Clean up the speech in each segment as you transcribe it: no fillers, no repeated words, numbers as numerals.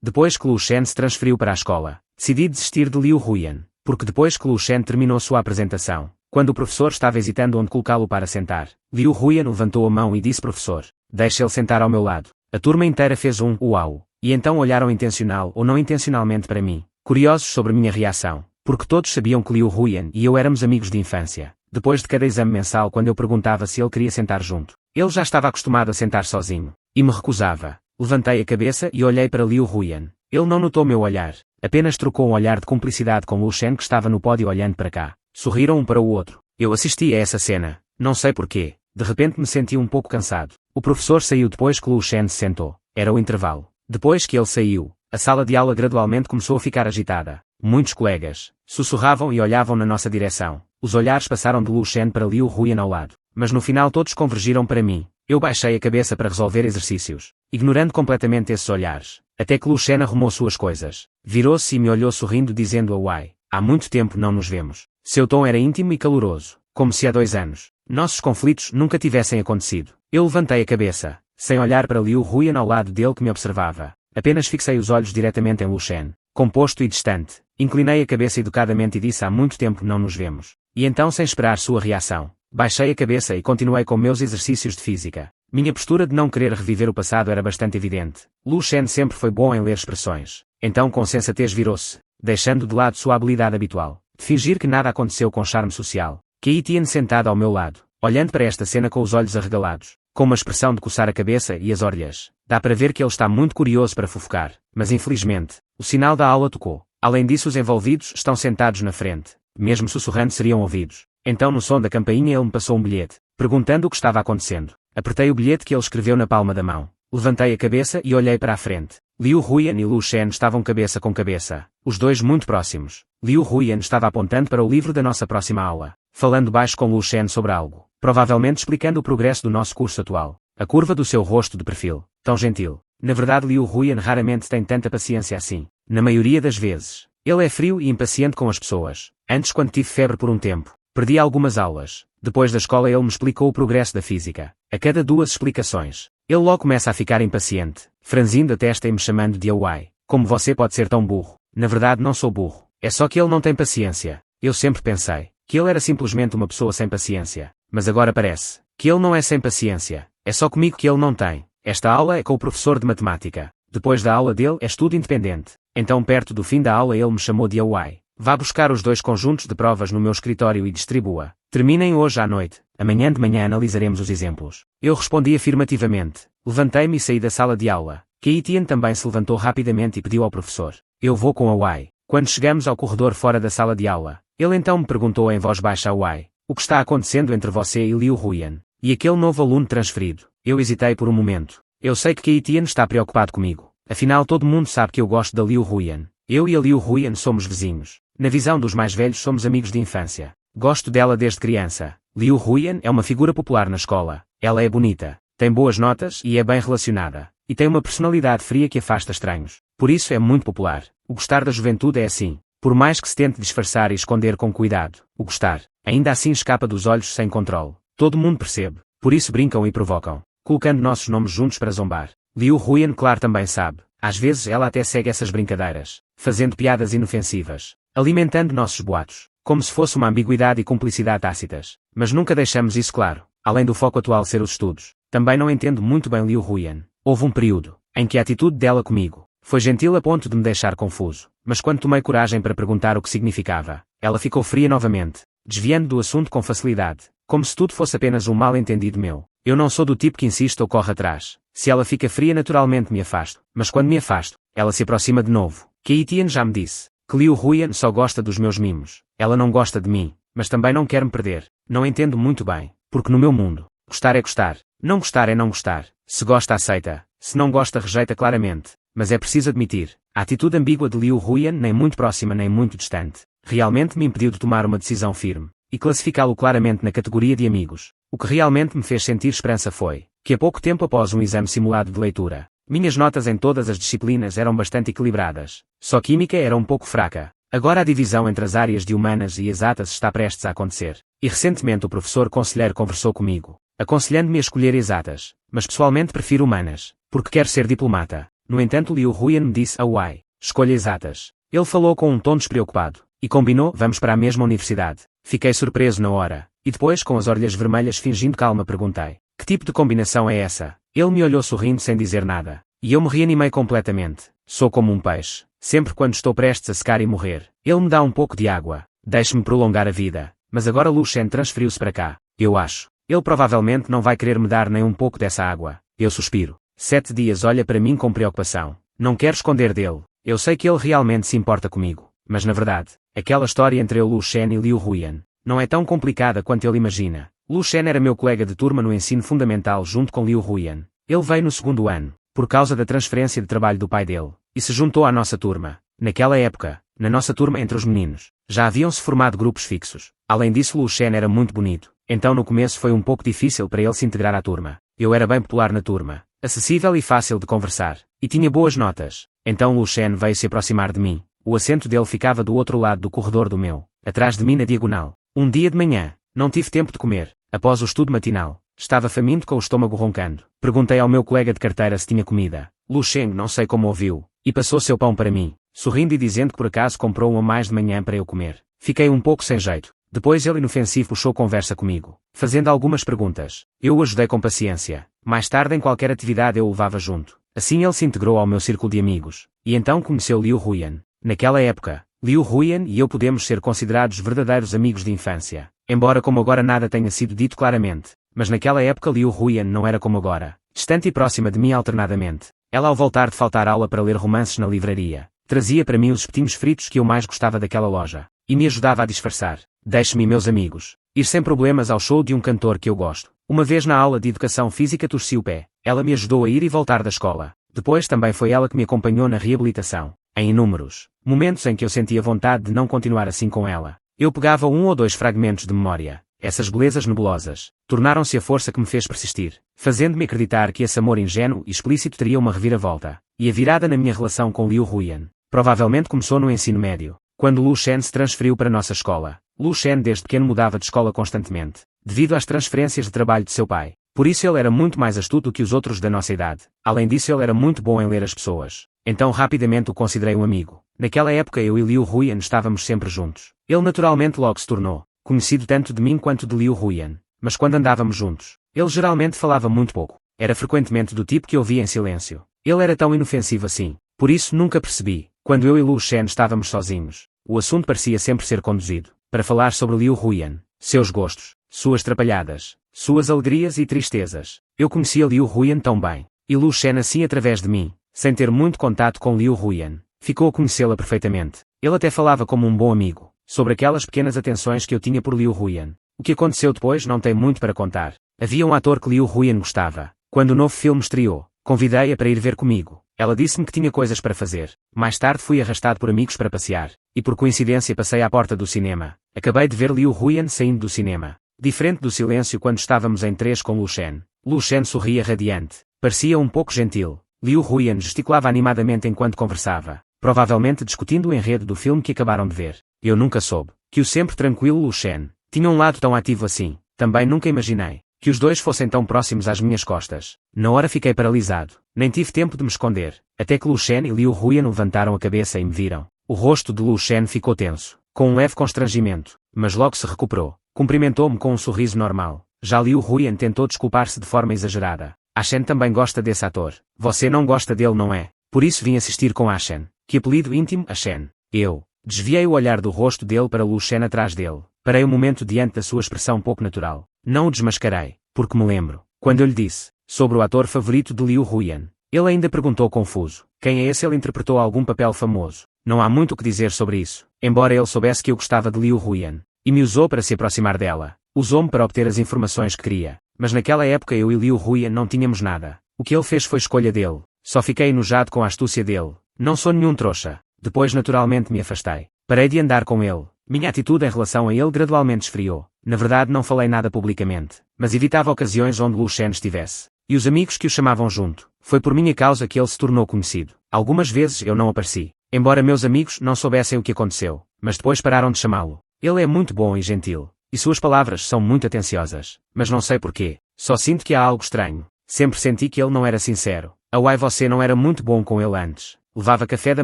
Depois que Lu Shen se transferiu para a escola, decidi desistir de Liu Huyan, porque depois que Lu Shen terminou sua apresentação, quando o professor estava hesitando onde colocá-lo para sentar, Liu Huyan levantou a mão e disse: professor, deixe ele sentar ao meu lado. A turma inteira fez um uau, e então olharam intencional ou não intencionalmente para mim, curiosos sobre minha reação, porque todos sabiam que Liu Huyan e eu éramos amigos de infância. Depois de cada exame mensal, quando eu perguntava se ele queria sentar junto, ele já estava acostumado a sentar sozinho, e me recusava. Levantei a cabeça e olhei para Liu Huyan. Ele não notou meu olhar, apenas trocou um olhar de cumplicidade com Lu Shen, que estava no pódio olhando para cá. Sorriram um para o outro. Eu assisti a essa cena, não sei porquê. De repente me senti um pouco cansado. O professor saiu depois que Lu Shen se sentou. Era o intervalo. Depois que ele saiu, a sala de aula gradualmente começou a ficar agitada. Muitos colegas sussurravam e olhavam na nossa direção. Os olhares passaram de Lu Shen para Liu Huyan ao lado. Mas no final todos convergiram para mim. Eu baixei a cabeça para resolver exercícios, ignorando completamente esses olhares. Até que Lu Shen arrumou suas coisas. Virou-se e me olhou sorrindo, dizendo: uai, há muito tempo não nos vemos. Seu tom era íntimo e caloroso, como se há 2 anos nossos conflitos nunca tivessem acontecido. Eu levantei a cabeça, sem olhar para Liu Huyan ao lado dele que me observava. Apenas fixei os olhos diretamente em Lu Shen, composto e distante. Inclinei a cabeça educadamente e disse: há muito tempo não nos vemos. E então, sem esperar sua reação, baixei a cabeça e continuei com meus exercícios de física. Minha postura de não querer reviver o passado era bastante evidente. Lu Shen sempre foi bom em ler expressões. Então com sensatez virou-se, deixando de lado sua habilidade habitual, de fingir que nada aconteceu com charme social. Kei Tian sentado ao meu lado, olhando para esta cena com os olhos arregalados, com uma expressão de coçar a cabeça e as orelhas. Dá para ver que ele está muito curioso para fofocar, mas infelizmente, o sinal da aula tocou. Além disso, os envolvidos estão sentados na frente. Mesmo sussurrando seriam ouvidos. Então no som da campainha ele me passou um bilhete, perguntando o que estava acontecendo. Apertei o bilhete que ele escreveu na palma da mão. Levantei a cabeça e olhei para a frente. Liu Huyan e Lu Shen estavam cabeça com cabeça, os dois muito próximos. Liu Huyan estava apontando para o livro da nossa próxima aula, falando baixo com Lu Shen sobre algo, provavelmente explicando o progresso do nosso curso atual. A curva do seu rosto de perfil, tão gentil. Na verdade, Liu Huyan raramente tem tanta paciência assim. Na maioria das vezes, ele é frio e impaciente com as pessoas. Antes, quando tive febre por um tempo, perdi algumas aulas. Depois da escola ele me explicou o progresso da física. A cada 2 explicações, ele logo começa a ficar impaciente, franzindo a testa e me chamando de uai. Como você pode ser tão burro? Na verdade não sou burro. É só que ele não tem paciência. Eu sempre pensei que ele era simplesmente uma pessoa sem paciência. Mas agora parece que ele não é sem paciência. É só comigo que ele não tem. Esta aula é com o professor de matemática. Depois da aula dele é estudo independente. Então perto do fim da aula ele me chamou de uai. Vá buscar os 2 conjuntos de provas no meu escritório e distribua. Terminem hoje à noite. Amanhã de manhã analisaremos os exemplos. Eu respondi afirmativamente. Levantei-me e saí da sala de aula. Kei Tian também se levantou rapidamente e pediu ao professor: eu vou com a uai. Quando chegamos ao corredor fora da sala de aula, ele então me perguntou em voz baixa: uai, o que está acontecendo entre você e Liu Huyan? E aquele novo aluno transferido? Eu hesitei por um momento. Eu sei que Kei Tian está preocupado comigo. Afinal todo mundo sabe que eu gosto da Liu Huyan. Eu e a Liu Huyan somos vizinhos. Na visão dos mais velhos somos amigos de infância. Gosto dela desde criança. Liu Huyan é uma figura popular na escola. Ela é bonita, tem boas notas e é bem relacionada. E tem uma personalidade fria que afasta estranhos. Por isso é muito popular. O gostar da juventude é assim. Por mais que se tente disfarçar e esconder com cuidado, o gostar, ainda assim escapa dos olhos sem controle. Todo mundo percebe. Por isso brincam e provocam, colocando nossos nomes juntos para zombar. Liu Huyan, claro, também sabe. Às vezes ela até segue essas brincadeiras, fazendo piadas inofensivas, alimentando nossos boatos, como se fosse uma ambiguidade e cumplicidade tácitas. Mas nunca deixamos isso claro. Além do foco atual ser os estudos, também não entendo muito bem Liu Huyan. Houve um período em que a atitude dela comigo foi gentil a ponto de me deixar confuso, mas quando tomei coragem para perguntar o que significava, ela ficou fria novamente, desviando do assunto com facilidade, como se tudo fosse apenas um mal-entendido meu. Eu não sou do tipo que insiste ou corre atrás. Se ela fica fria, naturalmente me afasto, mas quando me afasto, ela se aproxima de novo. Kei Tian já me disse que Liu Huyan só gosta dos meus mimos. Ela não gosta de mim, mas também não quer me perder. Não entendo muito bem, porque no meu mundo, gostar é gostar, não gostar é não gostar. Se gosta, aceita, se não gosta, rejeita claramente. Mas é preciso admitir, a atitude ambígua de Liu Huyan, nem muito próxima nem muito distante, realmente me impediu de tomar uma decisão firme, e classificá-lo claramente na categoria de amigos. O que realmente me fez sentir esperança foi que, a pouco tempo após um exame simulado de leitura, minhas notas em todas as disciplinas eram bastante equilibradas. Só química era um pouco fraca. Agora a divisão entre as áreas de humanas e exatas está prestes a acontecer. E recentemente o professor conselheiro conversou comigo, aconselhando-me a escolher exatas, mas pessoalmente prefiro humanas, porque quero ser diplomata. No entanto Liu Huyan me disse, uai, escolha exatas. Ele falou com um tom despreocupado, e combinou, vamos para a mesma universidade. Fiquei surpreso na hora, e depois com as orelhas vermelhas fingindo calma perguntei, que tipo de combinação é essa? Ele me olhou sorrindo sem dizer nada, e eu me reanimei completamente. Sou como um peixe, sempre quando estou prestes a secar e morrer. Ele me dá um pouco de água, deixe-me prolongar a vida, mas agora Lu Shen transferiu-se para cá, eu acho. Ele provavelmente não vai querer me dar nem um pouco dessa água. Eu suspiro. 7 dias olha para mim com preocupação. Não quero esconder dele. Eu sei que ele realmente se importa comigo. Mas na verdade, aquela história entre eu Lu Shen e Liu Huyan não é tão complicada quanto ele imagina. Lu Shen era meu colega de turma no ensino fundamental junto com Liu Huyan. Ele veio no segundo ano, por causa da transferência de trabalho do pai dele, e se juntou à nossa turma. Naquela época, na nossa turma entre os meninos, já haviam-se formado grupos fixos. Além disso Lu Shen era muito bonito, então no começo foi um pouco difícil para ele se integrar à turma. Eu era bem popular na turma, acessível e fácil de conversar, e tinha boas notas. Então Lu Shen veio se aproximar de mim. O assento dele ficava do outro lado do corredor do meu, atrás de mim na diagonal. Um dia de manhã, não tive tempo de comer, após o estudo matinal. Estava faminto com o estômago roncando. Perguntei ao meu colega de carteira se tinha comida. Lu Shen não sei como ouviu, e passou seu pão para mim, sorrindo e dizendo que por acaso comprou um a mais de manhã para eu comer. Fiquei um pouco sem jeito. Depois ele inofensivo puxou conversa comigo, fazendo algumas perguntas. Eu o ajudei com paciência. Mais tarde em qualquer atividade eu o levava junto. Assim ele se integrou ao meu círculo de amigos, e então conheceu Liu Huyan. Naquela época, Liu Huyan e eu podemos ser considerados verdadeiros amigos de infância. Embora como agora nada tenha sido dito claramente, mas naquela época Liu Huyan não era como agora, distante e próxima de mim alternadamente. Ela ao voltar de faltar aula para ler romances na livraria, trazia para mim os espetinhos fritos que eu mais gostava daquela loja, e me ajudava a disfarçar. Deixe-me, meus amigos, ir sem problemas ao show de um cantor que eu gosto. Uma vez na aula de educação física torci o pé. Ela me ajudou a ir e voltar da escola. Depois também foi ela que me acompanhou na reabilitação. Em inúmeros momentos em que eu sentia vontade de não continuar assim com ela, eu pegava 1 ou 2 fragmentos de memória. Essas belezas nebulosas tornaram-se a força que me fez persistir, fazendo-me acreditar que esse amor ingênuo e explícito teria uma reviravolta. E a virada na minha relação com Liu Huyan provavelmente começou no ensino médio, quando Lu Shen se transferiu para nossa escola. Lu Shen desde pequeno mudava de escola constantemente, devido às transferências de trabalho de seu pai. Por isso ele era muito mais astuto que os outros da nossa idade. Além disso ele era muito bom em ler as pessoas. Então rapidamente o considerei um amigo. Naquela época eu e Liu Huyan estávamos sempre juntos. Ele naturalmente logo se tornou conhecido tanto de mim quanto de Liu Huyan. Mas quando andávamos juntos, ele geralmente falava muito pouco. Era frequentemente do tipo que ouvia em silêncio. Ele era tão inofensivo assim. Por isso nunca percebi, quando eu e Lu Shen estávamos sozinhos, o assunto parecia sempre ser conduzido para falar sobre Liu Huyan, seus gostos, suas trapalhadas, suas alegrias e tristezas. Eu conhecia Liu Huyan tão bem, e Lu Shen assim através de mim, sem ter muito contato com Liu Huyan, ficou a conhecê-la perfeitamente. Ele até falava como um bom amigo, sobre aquelas pequenas atenções que eu tinha por Liu Huyan. O que aconteceu depois não tem muito para contar. Havia um ator que Liu Huyan gostava. Quando o novo filme estreou, convidei-a para ir ver comigo. Ela disse-me que tinha coisas para fazer. Mais tarde fui arrastado por amigos para passear, e por coincidência passei à porta do cinema. Acabei de ver Liu Huyan saindo do cinema. Diferente do silêncio quando estávamos em 3 com Lu Shen. Lu Shen sorria radiante. Parecia um pouco gentil. Liu Huyan gesticulava animadamente enquanto conversava, provavelmente discutindo o enredo do filme que acabaram de ver. Eu nunca soube que o sempre tranquilo Lu Shen tinha um lado tão ativo assim. Também nunca imaginei que os dois fossem tão próximos às minhas costas. Na hora fiquei paralisado. Nem tive tempo de me esconder, até que Lu Shen e Liu Huyan levantaram a cabeça e me viram. O rosto de Lu Shen ficou tenso, com um leve constrangimento, mas logo se recuperou. Cumprimentou-me com um sorriso normal. Já Liu Huyan tentou desculpar-se de forma exagerada. A Shen também gosta desse ator. Você não gosta dele, não é? Por isso vim assistir com a Shen. Que apelido íntimo, a Shen. Eu desviei o olhar do rosto dele para Lu Shen atrás dele. Parei um momento diante da sua expressão pouco natural. Não o desmascarei, porque me lembro, quando eu lhe disse sobre o ator favorito de Liu Huyan. Ele ainda perguntou confuso. Quem é esse? Ele interpretou algum papel famoso. Não há muito o que dizer sobre isso, embora ele soubesse que eu gostava de Liu Huyan. E me usou para se aproximar dela. Usou-me para obter as informações que queria. Mas naquela época eu e Liu Huyan não tínhamos nada. O que ele fez foi escolha dele. Só fiquei enojado com a astúcia dele. Não sou nenhum trouxa. Depois naturalmente me afastei. Parei de andar com ele. Minha atitude em relação a ele gradualmente esfriou. Na verdade não falei nada publicamente, mas evitava ocasiões onde Lu Shen estivesse. E os amigos que o chamavam junto. Foi por minha causa que ele se tornou conhecido. Algumas vezes eu não apareci, embora meus amigos não soubessem o que aconteceu, mas depois pararam de chamá-lo. Ele é muito bom e gentil, e suas palavras são muito atenciosas, mas não sei porquê. Só sinto que há algo estranho. Sempre senti que ele não era sincero. Uai, você não era muito bom com ele antes. Levava café da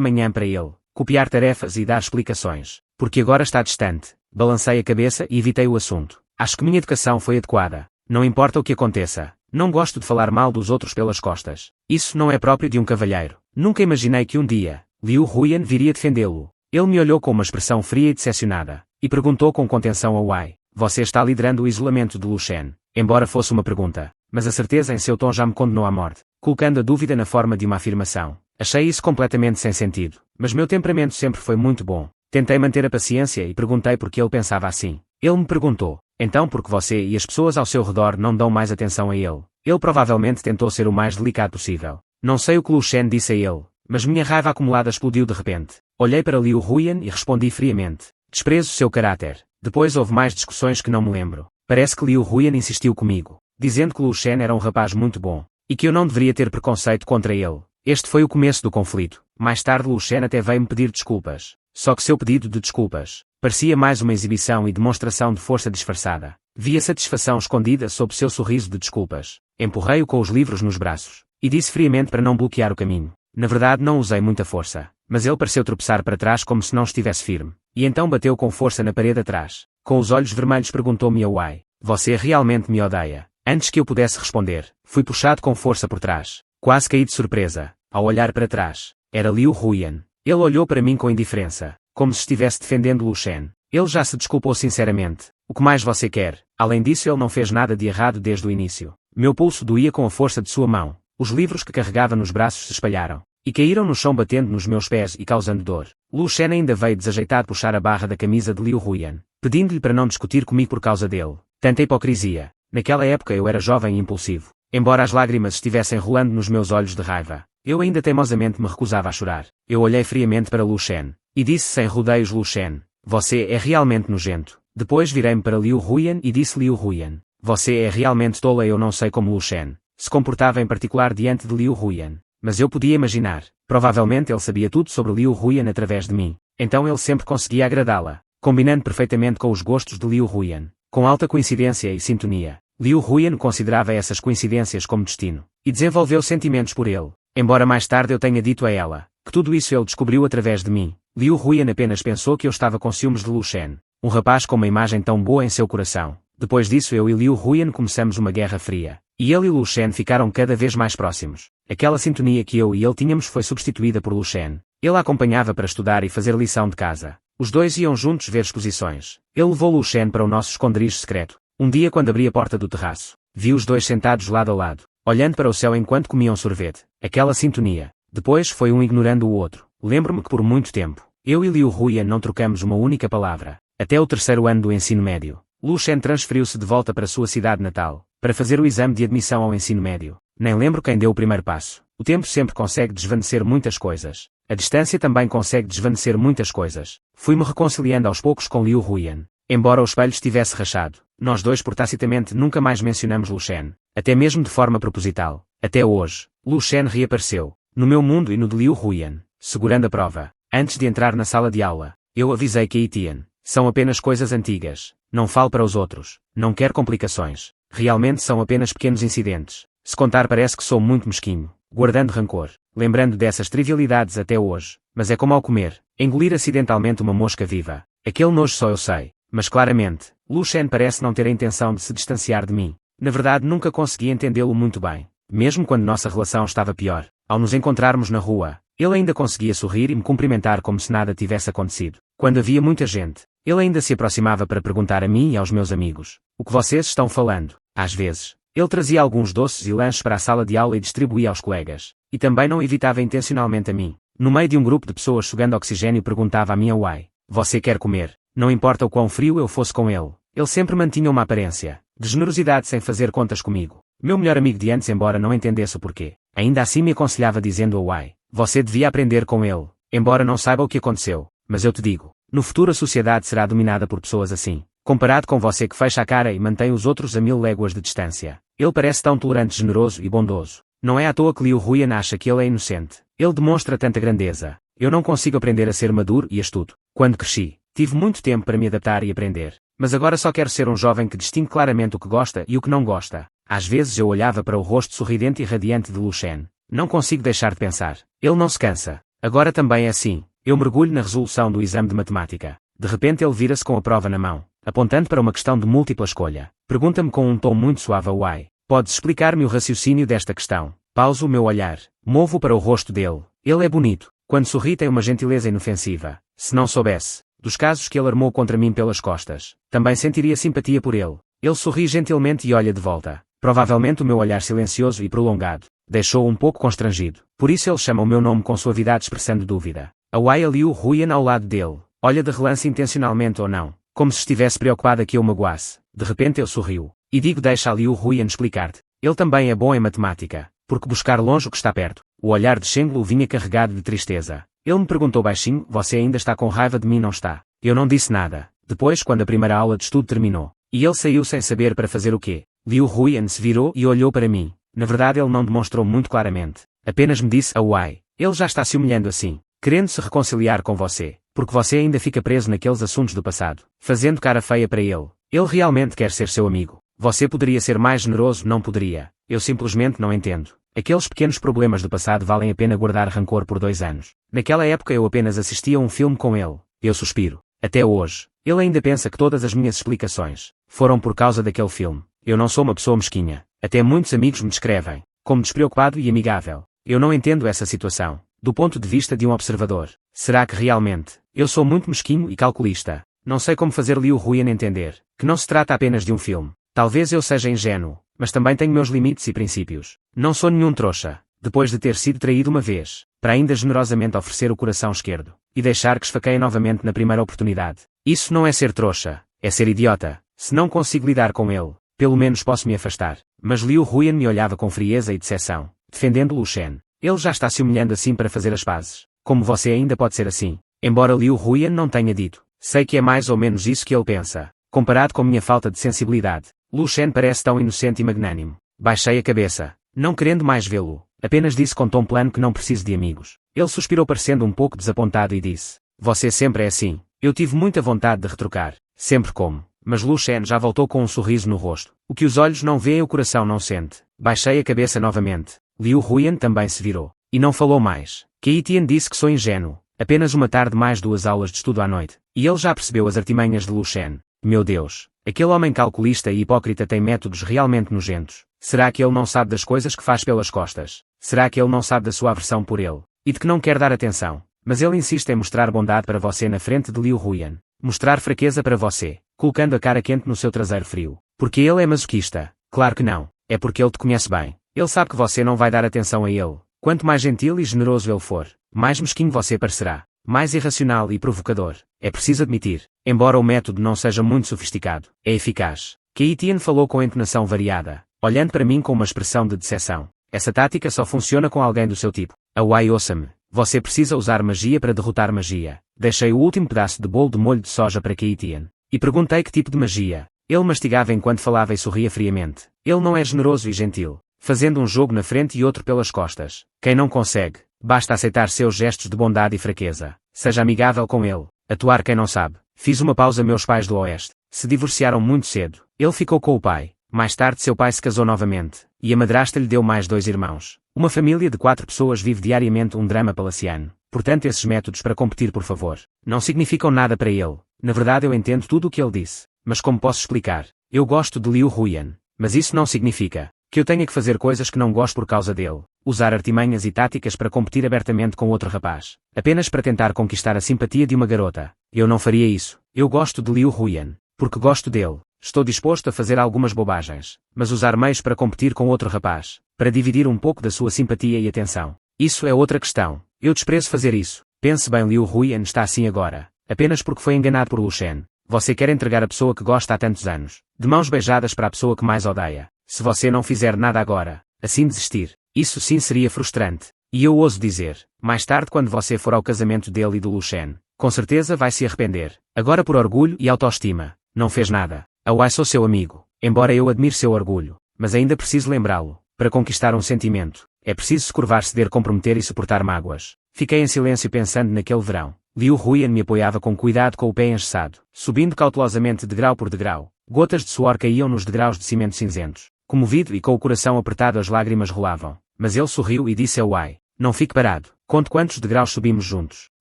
manhã para ele, copiar tarefas e dar explicações. Porque agora está distante. Balancei a cabeça e evitei o assunto. Acho que minha educação foi adequada. Não importa o que aconteça. Não gosto de falar mal dos outros pelas costas. Isso não é próprio de um cavalheiro. Nunca imaginei que um dia, Liu Huyan viria defendê-lo. Ele me olhou com uma expressão fria e decepcionada, e perguntou com contenção a Wei: você está liderando o isolamento de Lu Shen? Embora fosse uma pergunta, mas a certeza em seu tom já me condenou à morte, colocando a dúvida na forma de uma afirmação. Achei isso completamente sem sentido, mas meu temperamento sempre foi muito bom. Tentei manter a paciência e perguntei por que ele pensava assim. Ele me perguntou: então por que você e as pessoas ao seu redor não dão mais atenção a ele? Ele provavelmente tentou ser o mais delicado possível. Não sei o que Lu Shen disse a ele, mas minha raiva acumulada explodiu de repente. Olhei para Liu Huyan e respondi friamente: desprezo seu caráter. Depois houve mais discussões que não me lembro. Parece que Liu Huyan insistiu comigo, dizendo que Lu Shen era um rapaz muito bom, e que eu não deveria ter preconceito contra ele. Este foi o começo do conflito. Mais tarde Lu Shen até veio me pedir desculpas. Só que seu pedido de desculpas parecia mais uma exibição e demonstração de força disfarçada. Via satisfação escondida sob seu sorriso de desculpas. Empurrei-o com os livros nos braços, e disse friamente para não bloquear o caminho. Na verdade não usei muita força, mas ele pareceu tropeçar para trás como se não estivesse firme, e então bateu com força na parede atrás. Com os olhos vermelhos perguntou-me a Wei: você realmente me odeia? Antes que eu pudesse responder, fui puxado com força por trás. Quase caí de surpresa, ao olhar para trás. Era Liu Huyan. Ele olhou para mim com indiferença, como se estivesse defendendo Lu Shen. Ele já se desculpou sinceramente. O que mais você quer? Além disso, ele não fez nada de errado desde o início. Meu pulso doía com a força de sua mão. Os livros que carregava nos braços se espalharam, e caíram no chão batendo nos meus pés e causando dor. Lu Shen ainda veio desajeitado puxar a barra da camisa de Liu Huyan, pedindo-lhe para não discutir comigo por causa dele. Tanta hipocrisia. Naquela época eu era jovem e impulsivo. Embora as lágrimas estivessem rolando nos meus olhos de raiva, eu ainda teimosamente me recusava a chorar. Eu olhei friamente para Lu Shen, e disse sem rodeios: Lu Shen, você é realmente nojento. Depois virei-me para Liu Huyan e disse: Liu Huyan, você é realmente tola. Eu não sei como Lu Shen se comportava em particular diante de Liu Huyan, mas eu podia imaginar. Provavelmente ele sabia tudo sobre Liu Huyan através de mim, então ele sempre conseguia agradá-la, combinando perfeitamente com os gostos de Liu Huyan. Com alta coincidência e sintonia, Liu Huyan considerava essas coincidências como destino, e desenvolveu sentimentos por ele. Embora mais tarde eu tenha dito a ela que tudo isso ele descobriu através de mim, Liu Huyan apenas pensou que eu estava com ciúmes de Lu Shen, um rapaz com uma imagem tão boa em seu coração. Depois disso eu e Liu Huyan começamos uma guerra fria, e ele e Lu Shen ficaram cada vez mais próximos. Aquela sintonia que eu e ele tínhamos foi substituída por Lu Shen. Ele a acompanhava para estudar e fazer lição de casa. Os dois iam juntos ver exposições. Ele levou Lu Shen para o nosso esconderijo secreto. Um dia, quando abri a porta do terraço, vi os dois sentados lado a lado, olhando para o céu enquanto comiam sorvete. Aquela sintonia. Depois foi um ignorando o outro. Lembro-me que por muito tempo, eu e Liu Huyan não trocamos uma única palavra. Até o terceiro ano do ensino médio, Lu Shen transferiu-se de volta para sua cidade natal, para fazer o exame de admissão ao ensino médio. Nem lembro quem deu o primeiro passo. O tempo sempre consegue desvanecer muitas coisas. A distância também consegue desvanecer muitas coisas. Fui-me reconciliando aos poucos com Liu Huyan. Embora o espelho estivesse rachado, nós dois por tacitamente nunca mais mencionamos Lu Shen, até mesmo de forma proposital. Até hoje, Lu Shen reapareceu, no meu mundo e no de Liu Huyan, segurando a prova. Antes de entrar na sala de aula, eu avisei que Etienne, são apenas coisas antigas, não fale para os outros, não quero complicações, realmente são apenas pequenos incidentes. Se contar parece que sou muito mesquinho, guardando rancor, lembrando dessas trivialidades até hoje, mas é como ao comer, engolir acidentalmente uma mosca viva. Aquele nojo só eu sei, mas claramente, Lu Shen parece não ter a intenção de se distanciar de mim. Na verdade nunca consegui entendê-lo muito bem, mesmo quando nossa relação estava pior. Ao nos encontrarmos na rua, ele ainda conseguia sorrir e me cumprimentar como se nada tivesse acontecido. Quando havia muita gente, ele ainda se aproximava para perguntar a mim e aos meus amigos: o que vocês estão falando? Às vezes, ele trazia alguns doces e lanches para a sala de aula e distribuía aos colegas, e também não evitava intencionalmente a mim. No meio de um grupo de pessoas sugando oxigênio perguntava a minha Wei: você quer comer? Não importa o quão frio eu fosse com ele, ele sempre mantinha uma aparência de generosidade sem fazer contas comigo. Meu melhor amigo de antes, embora não entendesse o porquê, ainda assim me aconselhava dizendo a Wei: você devia aprender com ele, embora não saiba o que aconteceu, mas eu te digo, no futuro a sociedade será dominada por pessoas assim, comparado com você que fecha a cara e mantém os outros a 1000 léguas de distância. Ele parece tão tolerante, generoso e bondoso. Não é à toa que Liu Huyan acha que ele é inocente. Ele demonstra tanta grandeza. Eu não consigo aprender a ser maduro e astuto. Quando cresci, tive muito tempo para me adaptar e aprender, mas agora só quero ser um jovem que distingue claramente o que gosta e o que não gosta. Às vezes eu olhava para o rosto sorridente e radiante de Lu Shen, Não consigo deixar de pensar. Ele não se cansa. Agora também é assim. Eu mergulho na resolução do exame de matemática. De repente ele vira-se com a prova na mão, apontando para uma questão de múltipla escolha. Pergunta-me com um tom muito suave: Uai, podes explicar-me o raciocínio desta questão? Pauso o meu olhar. Movo para o rosto dele. Ele é bonito. Quando sorri tem uma gentileza inofensiva. Se não soubesse dos casos que ele armou contra mim pelas costas, também sentiria simpatia por ele. Ele sorri gentilmente e olha de volta. Provavelmente o meu olhar silencioso e prolongado deixou-o um pouco constrangido. Por isso ele chama o meu nome com suavidade, expressando dúvida. Awai Liu Huyan ao lado dele. Olha de relance, intencionalmente ou não, como se estivesse preocupada que eu magoasse. De repente eu sorrio. E digo: deixa Liu Huyan explicar-te. Ele também é bom em matemática. Porque buscar longe o que está perto. O olhar de Sheng Lu vinha carregado de tristeza. Ele me perguntou baixinho: você ainda está com raiva de mim, não está? Eu não disse nada. Depois, quando a primeira aula de estudo terminou, e ele saiu sem saber para fazer o quê, Liu Huyan se virou e olhou para mim. Na verdade ele não demonstrou muito claramente. Apenas me disse: Awai, ele já está se humilhando assim, querendo se reconciliar com você, porque você ainda fica preso naqueles assuntos do passado, fazendo cara feia para ele. Ele realmente quer ser seu amigo. Você poderia ser mais generoso, não poderia? Eu simplesmente não entendo. Aqueles pequenos problemas do passado valem a pena guardar rancor por 2 anos. Naquela época eu apenas assistia a um filme com ele. Eu suspiro. Até hoje, ele ainda pensa que todas as minhas explicações foram por causa daquele filme. Eu não sou uma pessoa mesquinha. Até muitos amigos me descrevem como despreocupado e amigável. Eu não entendo essa situação, do ponto de vista de um observador. Será que realmente eu sou muito mesquinho e calculista? Não sei como fazer Liu Huyan entender que não se trata apenas de um filme. Talvez eu seja ingênuo, mas também tenho meus limites e princípios. Não sou nenhum trouxa, depois de ter sido traído uma vez, para ainda generosamente oferecer o coração esquerdo, e deixar que esfaqueie novamente na primeira oportunidade. Isso não é ser trouxa, é ser idiota. Se não consigo lidar com ele, pelo menos posso me afastar. Mas Liu Huyan me olhava com frieza e decepção, defendendo Lu Shen. Ele já está se humilhando assim para fazer as pazes. Como você ainda pode ser assim? Embora Liu Huyan não tenha dito, sei que é mais ou menos isso que ele pensa. Comparado com minha falta de sensibilidade, Lu Shen parece tão inocente e magnânimo. Baixei a cabeça, não querendo mais vê-lo. Apenas disse com tom plano que não preciso de amigos. Ele suspirou, parecendo um pouco desapontado, e disse: você sempre é assim. Eu tive muita vontade de retrucar. Sempre como. Mas Lu Shen já voltou com um sorriso no rosto. O que os olhos não veem o coração não sente. Baixei a cabeça novamente. Liu Huyan também se virou. E não falou mais. Kei Tian disse que sou ingênuo. Apenas uma tarde mais 2 aulas de estudo à noite. E ele já percebeu as artimanhas de Lu Shen. Meu Deus. Aquele homem calculista e hipócrita tem métodos realmente nojentos. Será que ele não sabe das coisas que faz pelas costas? Será que ele não sabe da sua aversão por ele? E de que não quer dar atenção? Mas ele insiste em mostrar bondade para você na frente de Liu Huyan. Mostrar fraqueza para você, colocando a cara quente no seu traseiro frio. Porque ele é masoquista? Claro que não. É porque ele te conhece bem. Ele sabe que você não vai dar atenção a ele. Quanto mais gentil e generoso ele for, mais mesquinho você parecerá. Mais irracional e provocador. É preciso admitir. Embora o método não seja muito sofisticado, é eficaz. Kei Tian falou com entonação variada, olhando para mim com uma expressão de decepção. Essa tática só funciona com alguém do seu tipo. Awai, ouça-me. Você precisa usar magia para derrotar magia. Deixei o último pedaço de bolo de molho de soja para Kei Tian. E perguntei que tipo de magia. Ele mastigava enquanto falava e sorria friamente. Ele não é generoso e gentil, fazendo um jogo na frente e outro pelas costas. Quem não consegue, basta aceitar seus gestos de bondade e fraqueza. Seja amigável com ele. Atuar quem não sabe. Fiz uma pausa. Meus pais do Oeste se divorciaram muito cedo. Ele ficou com o pai. Mais tarde seu pai se casou novamente, e a madrasta lhe deu mais 2 irmãos. Uma família de 4 pessoas vive diariamente um drama palaciano. Portanto, esses métodos para competir, por favor, não significam nada para ele. Na verdade eu entendo tudo o que ele disse. Mas como posso explicar? Eu gosto de Liu Huyan. Mas isso não significa que eu tenha que fazer coisas que não gosto por causa dele. Usar artimanhas e táticas para competir abertamente com outro rapaz. Apenas para tentar conquistar a simpatia de uma garota. Eu não faria isso. Eu gosto de Liu Huyan. Porque gosto dele. Estou disposto a fazer algumas bobagens. Mas usar meios para competir com outro rapaz, para dividir um pouco da sua simpatia e atenção, isso é outra questão. Eu desprezo fazer isso. Pense bem, Liu Huyan está assim agora, apenas porque foi enganado por Lu Shen. Você quer entregar a pessoa que gosta há tantos anos, de mãos beijadas para a pessoa que mais odeia. Se você não fizer nada agora, assim desistir, isso sim seria frustrante. E eu ouso dizer, mais tarde quando você for ao casamento dele e do Lu Shen, com certeza vai se arrepender. Agora por orgulho e autoestima, não fez nada. Awai, sou seu amigo, embora eu admire seu orgulho, mas ainda preciso lembrá-lo. Para conquistar um sentimento, é preciso se curvar, ceder, comprometer e suportar mágoas. Fiquei em silêncio pensando naquele verão. Liu Huyan me apoiava com cuidado com o pé engessado, subindo cautelosamente degrau por degrau. Gotas de suor caíam nos degraus de cimento cinzentos. Comovido e com o coração apertado, as lágrimas rolavam. mas ele sorriu e disse a Wai: não fique parado, conte quantos degraus subimos juntos.